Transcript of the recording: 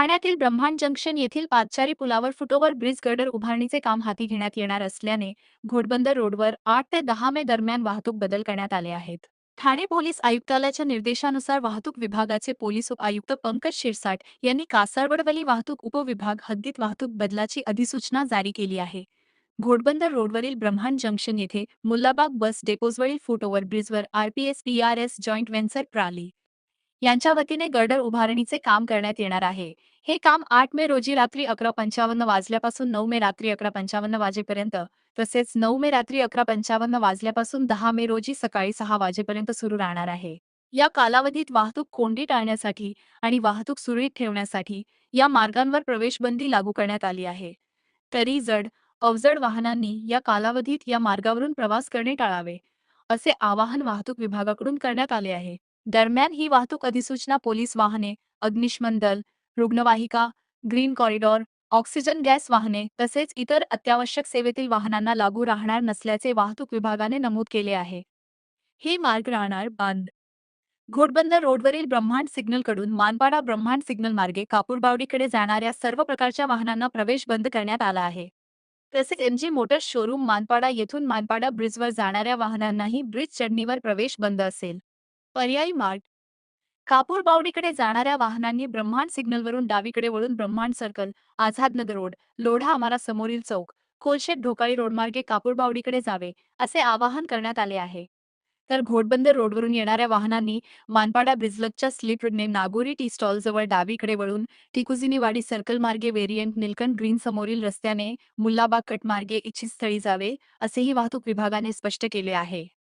ठाण्यातील ब्रह्मांड जंक्शन येथील पादचारी पुलावर फुटओव्हर ब्रिज गर्डर उभारणीचे काम हाती घेण्यात येणार असल्याने घोडबंदर रोडवर 8 ते 10 मे दरम्यान वाहतूक बदल करण्यात आले आहेत. ठाणे पोलीस आयुक्तालयाच्या निर्देशानुसार वाहतूक विभागाचे पोलीस उपआयुक्त पंकज शिरसाट यांनी कासारवडवली वाहतूक उपविभाग हद्दीत वाहतूक बदलाची अधिसूचना जारी केली आहे. घोडबंदर रोडवरील ब्रह्मांड जंक्शन येथे मुल्लाबाग बस डेपोजवरील फुटओव्हर ब्रिजवर RPS-PRS जॉईंट व्हेंचर प्राली यांच्या वतीने गर्डर उभारणीचे काम करण्यात येणार आहे. हे काम 8 मे रोजी रात्री 11:55 वाजल्यापासून 9 मे रात्री 11:55 वाजेपर्यंत तसेच 9 मे रात्री 11:55 वाजल्यापासून 10 मे रोजी सकाळी 6 वाजेपर्यंत सुरू राहणार आहे. या कालावधीत वाहतूक कोंडी टाळण्यासाठी आणि वाहतूक सुरळीत ठेवण्यासाठी या मार्गांवर प्रवेशबंदी लागू करण्यात आली आहे. तरी अवजड वाहनांनी या कालावधीत या मार्गावरून प्रवास करणे टाळावे, असे आवाहन वाहतूक विभागाकडून करण्यात आले आहे. दरम्यान ही वाहतूक अधिसूचना पोलीस वाहने, अग्निशमन दल, रुग्णवाहिका, ग्रीन कॉरिडॉर, ऑक्सिजन गॅस वाहने तसेच इतर अत्यावश्यक सेवेतील वाहनांना लागू राहणार नसल्याचे वाहतूक विभागाने नमूद केले आहे. हे मार्ग राहणार बंद. घोडबंदर रोडवरील ब्रह्मांड सिग्नलकडून मानपाडा ब्रह्मांड सिग्नल मार्गे कापूरबावडीकडे जाणाऱ्या सर्व प्रकारच्या वाहनांना प्रवेश बंद करण्यात आला आहे. तसेच MG मोटर्स शोरूम मानपाडा येथून मानपाडा ब्रिजवर जाणाऱ्या वाहनांनाही ब्रिज चढणीवर प्रवेश बंद असेल. पर्यायी मार्ग कापूरबावडीकडे जाणाऱ्या वाहनांनी ब्रह्मांड सिग्नलवरून डावीकडे वळून ब्रह्मांड सर्कल, आझादनगर रोड, लोढा आमारा समोरील चौक, कोलशेत ढोकाळी रोडमार्गे कापूरबावडीकडे जावे, असे आवाहन करण्यात आले आहे. तर घोडबंदर रोडवरून येणाऱ्या वाहनांनी मानपाडा ब्रिजलगतच्या स्लीप रोडने नागोरी टी स्टॉलजवळ डावीकडे वळून टिकुजिनीवाडी सर्कल मार्गे वेरियंट निलकंठ ग्रीन समोरील रस्त्याने मुल्लाबाग कट मार्गे इच्छित स्थळी जावे, असेही वाहतूक विभागाने स्पष्ट केले आहे.